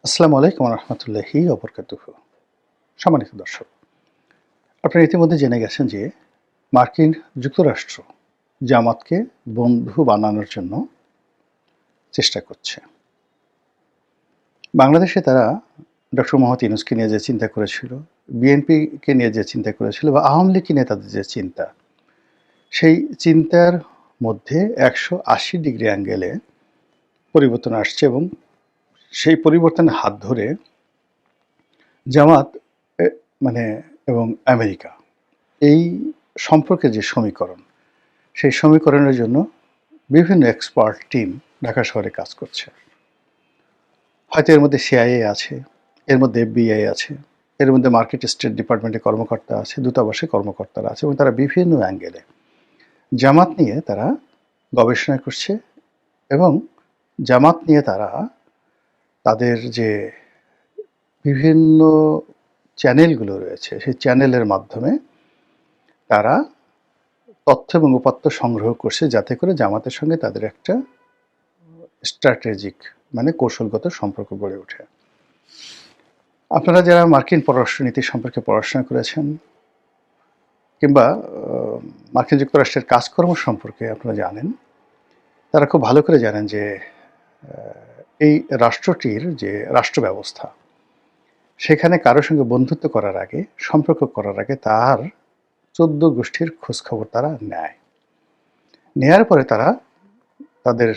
আসসালামু আলাইকুম রহমতুল্লাহি ওবরকাতুহু। সম্মানিত দর্শক, আপনারা ইতিমধ্যে জেনে গেছেন যে মার্কিন যুক্তরাষ্ট্র জামাতকে বন্ধু বানানোর জন্য চেষ্টা করছে। বাংলাদেশে তারা ডক্টর মোহাম্মদ ইউনূসকে নিয়ে যে চিন্তা করেছিল, বিএনপিকে নিয়ে যে চিন্তা করেছিল বা আওয়ামী লীগকে নিয়ে তাদের যে চিন্তা, সেই চিন্তার মধ্যে ১৮০ ডিগ্রি অ্যাঙ্গেলে পরিবর্তন আসছে এবং সেই পরিবর্তনের হাত ধরে জামাত এ মানে এবং আমেরিকা এই সম্পর্কের যে সমীকরণ, সেই সমীকরণের জন্য বিভিন্ন এক্সপার্ট টিম ঢাকা শহরে কাজ করছে। হয়তো এর মধ্যে সিআইএ আছে, এর মধ্যে এফবিআই আছে, এর মধ্যে মার্কেট স্টেট ডিপার্টমেন্টের কর্মকর্তা আছে, দূতাবাসে কর্মকর্তারা আছে এবং তারা বিভিন্ন অ্যাঙ্গেলে জামাত নিয়ে তারা গবেষণা করছে এবং জামাত নিয়ে তারা তাদের যে বিভিন্ন চ্যানেলগুলো রয়েছে, সেই চ্যানেলের মাধ্যমে তারা তথ্য এবং উপাত্ত সংগ্রহ করছে যাতে করে জামাতের সঙ্গে তাদের একটা স্ট্র্যাটেজিক কৌশলগত সম্পর্ক গড়ে ওঠে। আপনারা যারা মার্কিন পররাষ্ট্রনীতি সম্পর্কে পড়াশোনা করেছেন কিংবা মার্কিন যুক্তরাষ্ট্রের কাজকর্ম সম্পর্কে আপনারা জানেন, তারা খুব ভালো করে জানেন যে এই রাষ্ট্রটির যে রাষ্ট্র ব্যবস্থা, সেখানে কারোর সঙ্গে বন্ধুত্ব করার আগে, সম্পর্ক করার আগে তার ১৪ গোষ্ঠীর খোঁজখবর তারা নেয়। নেয়ার পরে তারা তাদের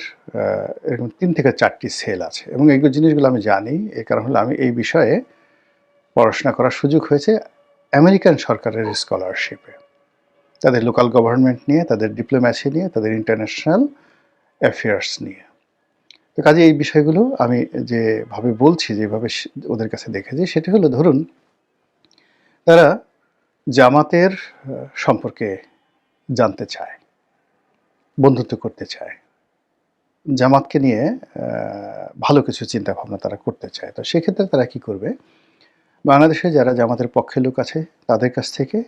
এরকম ৩ থেকে ৪টি সেল আছে এবং এই জিনিসগুলো আমি জানি। এর কারণ হলো আমি এই বিষয়ে পড়াশোনা করার সুযোগ হয়েছে আমেরিকান সরকারের স্কলারশিপে। তাদের লোকাল গভর্নমেন্ট নিয়ে, তাদের ডিপ্লোম্যাসি নিয়ে, তাদের ইন্টারন্যাশনাল অ্যাফেয়ার্স নিয়ে। তো কাজে এই বিষয়গুলো আমি যেভাবে বলছি, যেভাবে ওদের কাছে দেখেছি, সেটি হলো ধরুন তারা জামাতের সম্পর্কে জানতে চায়, বন্ধুত্ব করতে চায়, জামাতকে নিয়ে ভালো কিছু চিন্তাভাবনা তারা করতে চায়। তো সেক্ষেত্রে তারা কি করবে, বাংলাদেশে যারা জামাতের পক্ষে লোক আছে তাদের কাছ থেকে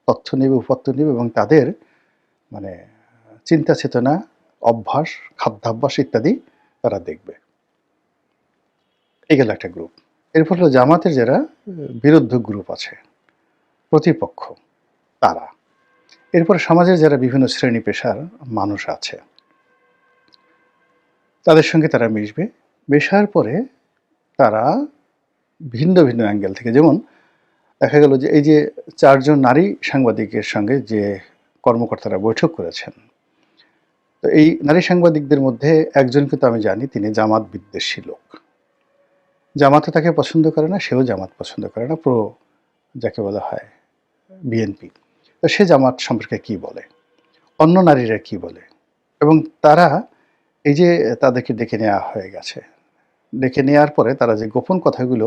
তথ্য নেবে, উপাত্ত নেবে এবং তাদের চিন্তা চেতনা, অভ্যাস, খাদ্যাভ্যাস ইত্যাদি তারা দেখবে। এই গেল একটা গ্রুপ। এরপর হলো জামাতের যারা বিরুদ্ধ গ্রুপ আছে, প্রতিপক্ষ, তারা। এরপর সমাজের যারা বিভিন্ন শ্রেণী পেশার মানুষ আছে, তাদের সঙ্গে তারা মিশবে। মেশার পরে তারা ভিন্ন ভিন্ন অ্যাঙ্গেল থেকে, যেমন দেখা গেল যে এই যে ৪ জন নারী সাংবাদিকের সঙ্গে যে কর্মকর্তারা বৈঠক করেছেন, তো এই নারী সাংবাদিকদের মধ্যে একজনকে তো আমি জানি তিনি জামাত বিদ্বেষী লোক। জামাতও তাকে পছন্দ করে না, সেও জামাত পছন্দ করে না, যাকে বলা হয় বিএনপি। তো সে জামাত সম্পর্কে কি বলে, অন্য নারীরা কি বলে, এবং তারা এই যে তাদেরকে ডেকে নেওয়া হয়ে গেছে, ডেকে নেওয়ার পরে তারা যে গোপন কথাগুলো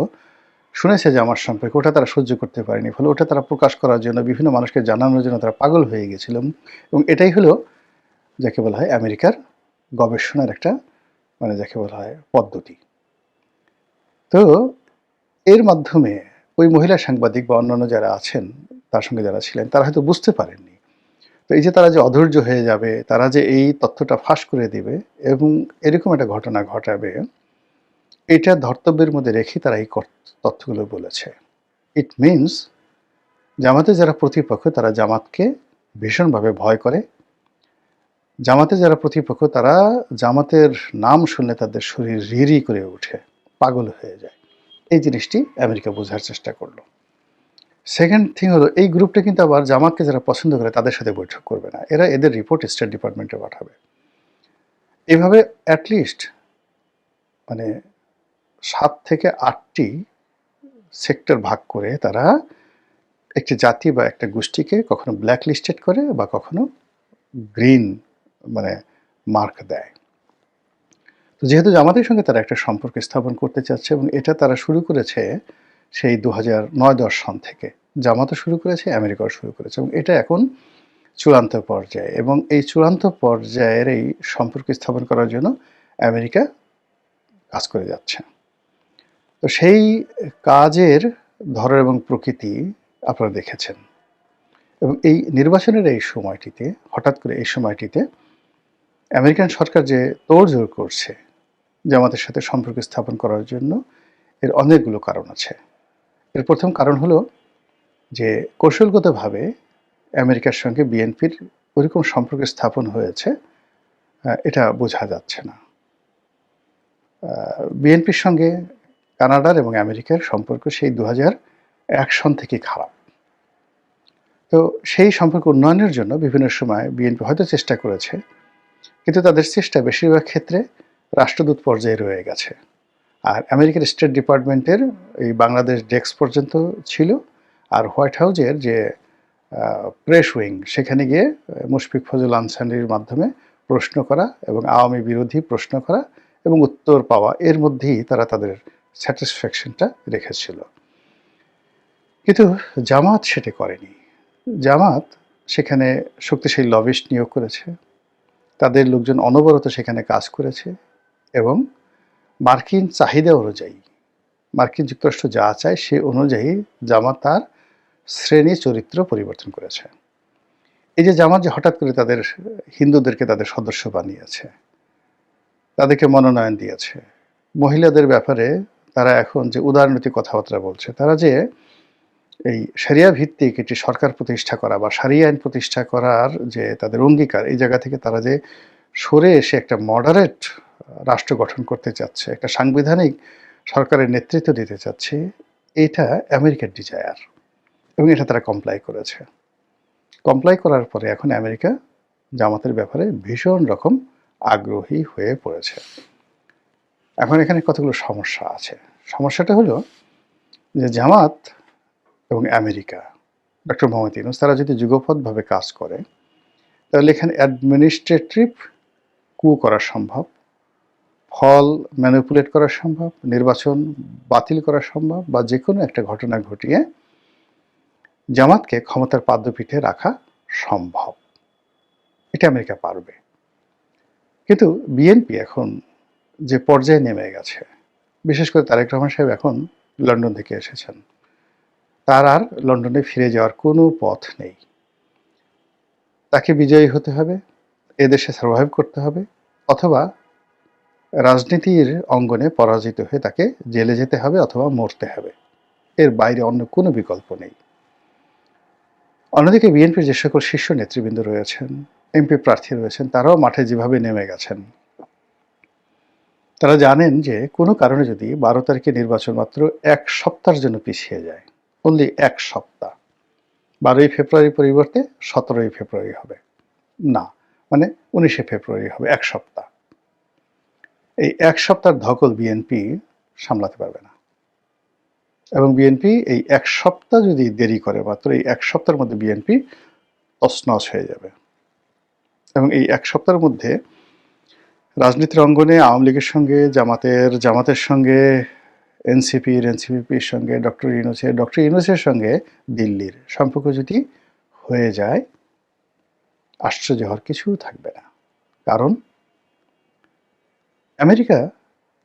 শুনেছে যে আমার সম্পর্কে, ওটা তারা সহ্য করতে পারেনি, ফলে ওটা তারা প্রকাশ করার জন্য, বিভিন্ন মানুষকে জানানোর জন্য তারা পাগল হয়ে গেছিল। এবং এটাই হলো যাকে বলা হয় আমেরিকার গবেষণার একটা যাকে বলা হয় পদ্ধতি। তো এর মাধ্যমে ওই মহিলা সাংবাদিক বা অন্যান্য যারা আছেন, তার সঙ্গে যারা ছিলেন, তারা হয়তো বুঝতে পারেননি। তো এই যে তারা যে অধৈর্য হয়ে যাবে, তারা যে এই তথ্যটা ফাঁস করে দিবে এবং এরকম একটা ঘটনা ঘটাবে, এটা ধর্তব্যের মধ্যে রেখে তারা এই তথ্যগুলো বলেছে। ইট মিনস জামাতের যারা প্রতিপক্ষ তারা জামাতকে ভীষণভাবে ভয় করে। জামাতের যারা প্রতিপক্ষ তারা জামাতের নাম শুনলে তাদের শরীর রিরি করে ওঠে, পাগল হয়ে যায়। এই জিনিসটি আমেরিকা বোঝার চেষ্টা করলো। সেকেন্ড থিং হলো, এই গ্রুপটা কিন্তু আবার জামাতকে যারা পছন্দ করে তাদের সাথে বৈঠক করবে না, এরা এদের রিপোর্ট স্টেট ডিপার্টমেন্টে পাঠাবে। এভাবে অ্যাটলিস্ট 7 থেকে 8টি সেক্টর ভাগ করে তারা একটি জাতি বা একটা গোষ্ঠীকে কখনো ব্ল্যাক লিস্টেড করে বা কখনো গ্রিন মার্ক দেয়। তো যেহেতু জামাতের সঙ্গে তারা একটা সম্পর্ক স্থাপন করতে চাচ্ছে এবং এটা তারা শুরু করেছে সেই 2009-10 সন থেকে, জামাতও শুরু করেছে, আমেরিকাও শুরু করেছে এবং এটা এখন চূড়ান্ত পর্যায়ে, এবং এই চূড়ান্ত পর্যায়ের এই সম্পর্ক স্থাপন করার জন্য আমেরিকা কাজ করে যাচ্ছে। তো সেই কাজের ধরন এবং প্রকৃতি আপনারা দেখেছেন। এবং এই নির্বাচনের এই সময়টিতে, হঠাৎ করে এই সময়টিতে আমেরিকান সরকার যে তোড়জোড় করছে জামাতের সাথে সম্পর্ক স্থাপন করার জন্য, এর অনেকগুলো কারণ আছে। এর প্রথম কারণ হলো যে কৌশলগতভাবে আমেরিকার সঙ্গে বিএনপির ওইরকম সম্পর্ক স্থাপন হয়েছে, এটা বোঝা যাচ্ছে না। বিএনপির সঙ্গে কানাডার এবং আমেরিকার সম্পর্ক সেই ২০০১ সন থেকেই খারাপ। তো সেই সম্পর্ক উন্নয়নের জন্য বিভিন্ন সময় বিএনপি হয়তো চেষ্টা করেছে, কিন্তু তাদের চেষ্টা বেশিরভাগ ক্ষেত্রে রাষ্ট্রদূত পর্যায়ে রয়ে গেছে। আর আমেরিকার স্টেট ডিপার্টমেন্টের এই বাংলাদেশ ডেস্ক পর্যন্ত ছিল, আর হোয়াইট হাউজের যে প্রেস উইং সেখানে গিয়ে মুশফিক ফজল আনসারীর মাধ্যমে প্রশ্ন করা এবং আওয়ামী বিরোধী প্রশ্ন করা এবং উত্তর পাওয়া, এর মধ্যেই তারা তাদের স্যাটিসফ্যাকশনটা রেখেছিল। কিন্তু জামাত সেটা করেনি। জামাত সেখানে শক্তিশালী লবিস্ট নিয়োগ করেছে, তাদের লোকজন অনবরত সেখানে কাজ করেছে এবং মার্কিন চাহিদা অনুযায়ী, মার্কিন যুক্তরাষ্ট্র যা চায় সে অনুযায়ী জামাত তার শ্রেণী চরিত্র পরিবর্তন করেছে। এই যে জামাত যে হঠাৎ করে তাদের হিন্দুদেরকে তাদের সদস্য বানিয়েছে, তাদেরকে মনোনয়ন দিয়েছে, মহিলাদের ব্যাপারে তারা এখন যে উদারনৈতিক কথাবার্তা বলছে, তারা যে এই শরিয়া ভিত্তিক একটি সরকার প্রতিষ্ঠা করা বা শরিয়া আইন প্রতিষ্ঠা করার যে তাদের অঙ্গীকার, এই জায়গা থেকে তারা যে সরে এসে একটা মডারেট রাষ্ট্র গঠন করতে চাচ্ছে, একটা সাংবিধানিক সরকারের নেতৃত্ব দিতে চাচ্ছে, এটা আমেরিকার ডিজায়ার এবং এটা তারা কমপ্লাই করেছে। কমপ্লাই করার পরে এখন আমেরিকা জামাতের ব্যাপারে ভীষণ রকম আগ্রহী হয়ে পড়েছে। এখন এখানে কতগুলো সমস্যা আছে। সমস্যাটা হলো যে জামাত এবং আমেরিকা, ডক্টর মোহাম্মদ ইউনূস, তারা যদি যুগপৎভাবে কাজ করে তাহলে এখানে অ্যাডমিনিস্ট্রেটিভ কু করা সম্ভব, ফল ম্যানিপুলেট করা সম্ভব, নির্বাচন বাতিল করা সম্ভব, বা যে কোনো একটা ঘটনা ঘটিয়ে জামাতকে ক্ষমতার পাদ্যপীঠে রাখা সম্ভব। এটা আমেরিকা পারবে। কিন্তু বিএনপি এখন যে পর্যায়ে নেমে গেছে, বিশেষ করে তারেক রহমান সাহেব এখন লন্ডন থেকে এসেছেন, তার আর লন্ডনে ফিরে যাওয়ার কোনো পথ নেই। তাকে বিজয়ী হতে হবে, এদেশে সার্ভাইভ করতে হবে, অথবা রাজনীতির অঙ্গনে পরাজিত হয়ে তাকে জেলে যেতে হবে অথবা মরতে হবে। এর বাইরে অন্য কোনো বিকল্প নেই। অন্যদিকে বিএনপির যে সকল শীর্ষ নেতৃবৃন্দ রয়েছেন, এমপি প্রার্থী রয়েছেন, তারাও মাঠে যেভাবে নেমে গেছেন, তারা জানেন যে কোনো কারণে যদি ১২ তারিখে নির্বাচন মাত্র ১ সপ্তাহের জন্য পিছিয়ে যায়, অনলি ১ সপ্তাহ, ১২ই ফেব্রুয়ারি পরিবর্তে ১৭ই ফেব্রুয়ারি হবে না, মানে ১৯শে ফেব্রুয়ারি হবে, ১ সপ্তাহ। এই ১ সপ্তাহের ধকল বিএনপি সামলাতে পারবে না, এবং বিএনপি এই ১ সপ্তাহ যদি দেরি করে, মাত্র এই ১ সপ্তাহের মধ্যে বিএনপি তছনছ হয়ে যাবে। এবং এই ১ সপ্তাহের মধ্যে রাজনীতির অঙ্গনে আওয়ামী লীগের সঙ্গে জামাতের সঙ্গে এনসিপির সঙ্গে ডক্টর ইউনূসের সঙ্গে দিল্লির সম্পর্ক যদি হয়ে যায়, আশ্চর্য হওয়ার কিছু থাকবে না। কারণ আমেরিকা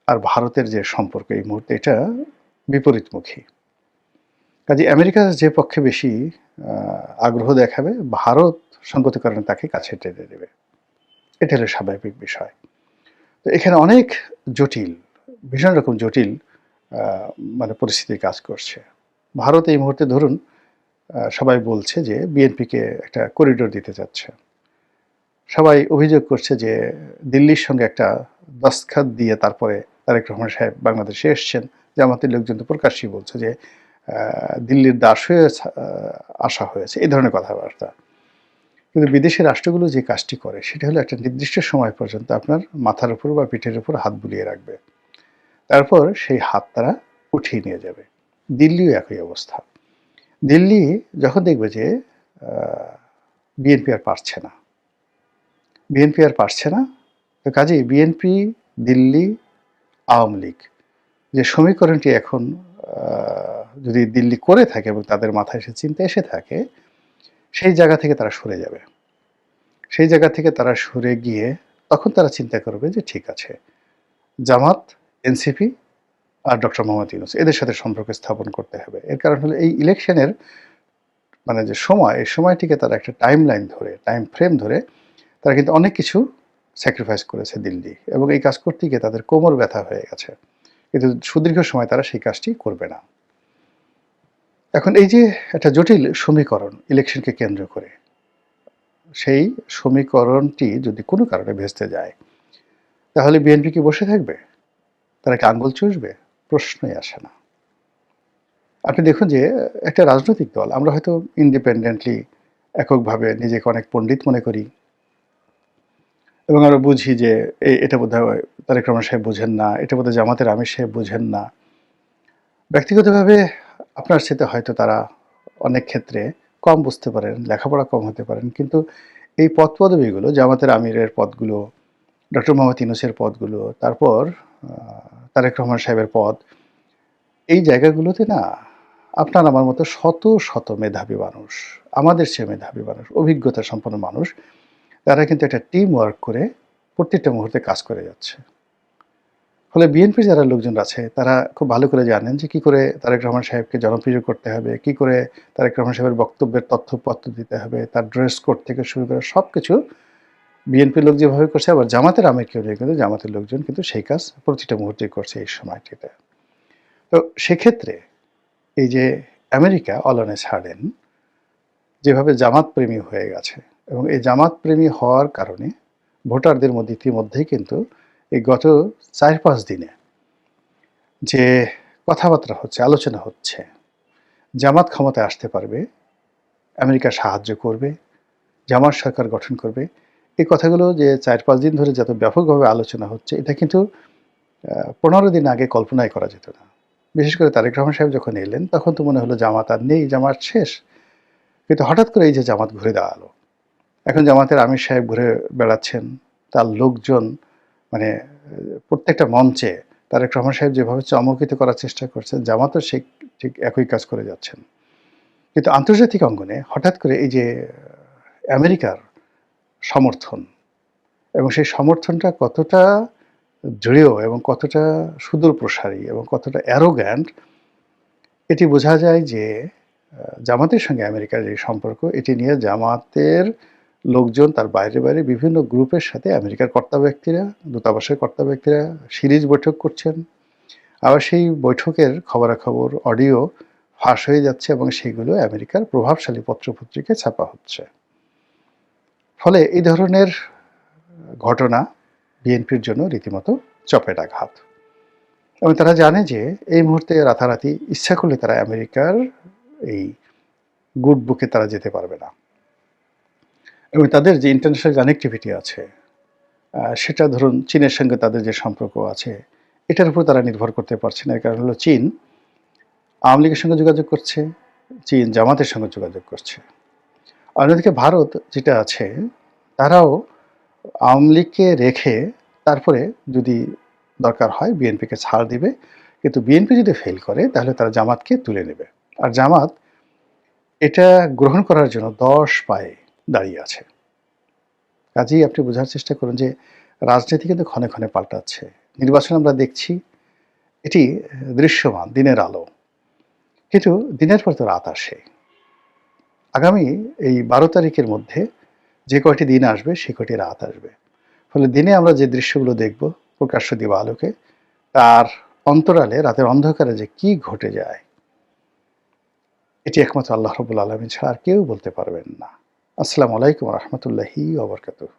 আর ভারতের যে সম্পর্ক এই মুহূর্তে, এটা বিপরীতমুখী। কাজে আমেরিকা যে পক্ষে বেশি আগ্রহ দেখাবে, ভারত সঙ্গত কারণে তাকে কাছে টেনে নেবে। এটা হলো স্বাভাবিক বিষয়। তো এখানে অনেক জটিল, ভীষণ রকম জটিল মানে পরিস্থিতি কাজ করছে। ভারত এই মুহূর্তে ধরুন সবাই বলছে যে বিএনপিকে একটা করিডোর দিতে যাচ্ছে। সবাই অভিযোগ করছে যে দিল্লির সঙ্গে একটা দস্তখত দিয়ে তারপরে তারেক রহমান সাহেব বাংলাদেশে এসছেন। জামাতের লোকজন তো প্রকাশ্যই বলছে যে দিল্লির দাস হয়ে আসা হয়েছে, এই ধরনের কথাবার্তা। কিন্তু বিদেশি রাষ্ট্রগুলো যে কাজটি করে সেটা হলো একটা নির্দিষ্ট সময় পর্যন্ত আপনার মাথার উপর বা পিঠের উপর হাত বুলিয়ে রাখবে, তারপর সেই হাত তারা উঠিয়ে নিয়ে যাবে। দিল্লিও একই অবস্থা। দিল্লি যখন দেখবে যে বিএনপি আর পারছে না, তো কাজেই বিএনপি, দিল্লি, আওয়ামী লীগ যে সমীকরণটি এখন যদি দিল্লি করে থাকে এবং তাদের মাথায় সে চিন্তা এসে থাকে, সেই জায়গা থেকে তারা সরে যাবে। সেই জায়গা থেকে তারা সরে গিয়ে তখন তারা চিন্তা করবে যে ঠিক আছে, জামাত, এনসিপি আর ডক্টর মোহাম্মদ ইউনূস, এদের সাথে সম্পর্ক স্থাপন করতে হবে। এর কারণ হলো এই ইলেকশনের মানে যে সময়, এই সময়টিকে তারা একটা টাইম ফ্রেম ধরে তারা কিন্তু অনেক কিছু স্যাক্রিফাইস করেছে দিল্লি, এবং এই কাজ করতে গিয়ে তাদের কোমর ব্যথা হয়ে গেছে। কিন্তু সুদীর্ঘ সময় তারা সেই কাজটি করবে না। এখন এই যে একটা জটিল সমীকরণ ইলেকশনকে কেন্দ্র করে, সেই সমীকরণটি যদি কোনো কারণে ভেস্তে যায়, তাহলে বিএনপি কি বসে থাকবে? তারা কি আঙ্গুল চুষবে? প্রশ্নই আসে না। আপনি দেখুন যে একটা রাজনৈতিক দল, আমরা হয়তো ইন্ডিপেন্ডেন্টলি এককভাবে নিজেকে অনেক পণ্ডিত মনে করি এবং আমরা বুঝি যে এটা বোধহয় তারেক রহমান সাহেব বুঝেন না, এটা বোধহয় জামাতের আমির সাহেব বুঝেন না। ব্যক্তিগতভাবে আপনার সাথে হয়তো তারা অনেক ক্ষেত্রে কম বুঝতে পারেন, লেখাপড়া কম হতে পারেন, কিন্তু এই পদপদবীগুলো, জামাতের আমিরের পদগুলো, ডক্টর মোহাম্মদ ইউনূসের পদগুলো, তারপর তারেক রহমান সাহেবের পদ, এই জায়গাগুলোতে না আপনার আমার মতো শত শত মেধাবী মানুষ, আমাদের চেয়ে মেধাবী মানুষ, অভিজ্ঞতা সম্পন্ন মানুষ, তারা কিন্তু একটা টিম ওয়ার্ক করে প্রত্যেকটা মুহূর্তে কাজ করে যাচ্ছে। ফলে বিএনপির যারা লোকজন আছে তারা খুব ভালো করে জানেন যে কী করে তারেক রহমান সাহেবকে জনপ্রিয় করতে হবে, কী করে তারেক রহমান সাহেবের বক্তব্যের তথ্যপত্র দিতে হবে, তার ড্রেস কোড থেকে শুরু করে সব কিছু বিএনপির লোক যেভাবে করছে, আবার জামাতের আমিরকেও নিয়ে কিন্তু জামাতের লোকজন কিন্তু সেই কাজ প্রতিটা মুহূর্তেই করছে এই সময়টিতে। তো সেক্ষেত্রে এই যে America all on a sudden যেভাবে জামাতপ্রেমী হয়ে গেছে, এবং এই জামাতপ্রেমী হওয়ার কারণে ভোটারদের মধ্যে ইতিমধ্যেই কিন্তু এই গত ৪-৫ দিনে যে কথাবার্তা হচ্ছে, আলোচনা হচ্ছে, জামাত ক্ষমতায় আসতে পারবে, আমেরিকা সাহায্য করবে, জামাত সরকার গঠন করবে, এই কথাগুলো যে ৪-৫ দিন ধরে যত ব্যাপকভাবে আলোচনা হচ্ছে, এটা কিন্তু ১৫ দিন আগে কল্পনাই করা যেত না। বিশেষ করে তারেক রহমান সাহেব যখন এলেন তখন তো মনে হলো জামাত আর নেই, জামাত শেষ। কিন্তু হঠাৎ করে এই যে জামাত ঘুরে দাঁড়ালো, এখন জামাতের আমির সাহেব ঘুরে বেড়াচ্ছেন, তার লোকজন মানে প্রত্যেকটা মঞ্চে তারেক রহমান সাহেব যেভাবে চমকিত করার চেষ্টা করছেন, জামাতও সেই ঠিক একই কাজ করে যাচ্ছেন। কিন্তু আন্তর্জাতিক অঙ্গনে হঠাৎ করে এই যে আমেরিকার সমর্থন, এবং সেই সমর্থনটা কতটা দৃঢ় এবং কতটা সুদূর প্রসারী এবং কতটা অ্যারোগ্যান্ট, এটি বোঝা যায় যে জামাতের সঙ্গে আমেরিকার যে সম্পর্ক, এটি নিয়ে জামাতের লোকজন তার বাইরে বাইরে বিভিন্ন গ্রুপের সাথে আমেরিকার কর্তা ব্যক্তিরা, দূতাবাসের কর্তা ব্যক্তিরা সিরিজ বৈঠক করছেন। আবার সেই বৈঠকের খবরাখবর অডিও ফাঁস হয়ে যাচ্ছে এবং সেগুলো আমেরিকার প্রভাবশালী পত্রপত্রিকায় ছাপা হচ্ছে। ফলে এই ধরনের ঘটনা বিএনপির জন্য রীতিমতো চপেটাঘাত, এবং তারা জানে যে এই মুহূর্তে রাতারাতি ইচ্ছা করলে তারা আমেরিকার এই গুড বুকে তারা যেতে পারবে না, এবং তাদের যে ইন্টারন্যাশনাল কানেক্টিভিটি আছে, সেটা ধরুন চীনের সঙ্গে তাদের যে সম্পর্ক আছে, এটার উপর তারা নির্ভর করতে পারছে না। এর কারণ হলো চীন আওয়ামী লীগের সঙ্গে যোগাযোগ করছে, চীন জামাতের সঙ্গে যোগাযোগ করছে। অন্যদিকে ভারত যেটা আছে, তারাও আওয়ামী লীগকে রেখে তারপরে যদি দরকার হয় বিএনপিকে ছাড় দিবে, কিন্তু বিএনপি যদি ফেল করে তাহলে তারা জামাতকে তুলে নেবে। আর জামাত এটা গ্রহণ করার জন্য ১০ পায়ে দাঁড়িয়ে আছে। কাজেই আপনি বোঝার চেষ্টা করুন যে রাজনীতি কিন্তু ক্ষণে ক্ষণে পাল্টাচ্ছে। নির্বাচন আমরা দেখছি, এটি দৃশ্যমান দিনের আলো, কিন্তু দিনের পর তো রাত আসে। আগামী এই ১২ তারিখের মধ্যে যে কয়টি দিন আসবে সে কয়টি রাত আসবে। ফলে দিনে আমরা যে দৃশ্যগুলো দেখব প্রকাশ্য দিবা আলোকে, তার অন্তরালে রাতের অন্ধকারে যে কি ঘটে যায়, এটি একমাত্র আল্লাহ রাব্বুল আলামিন ছাড়া আর কেউ বলতে পারবেন না। আসসালামু আলাইকুম ওয়া রাহমাতুল্লাহি ওয়া বারাকাতুহু।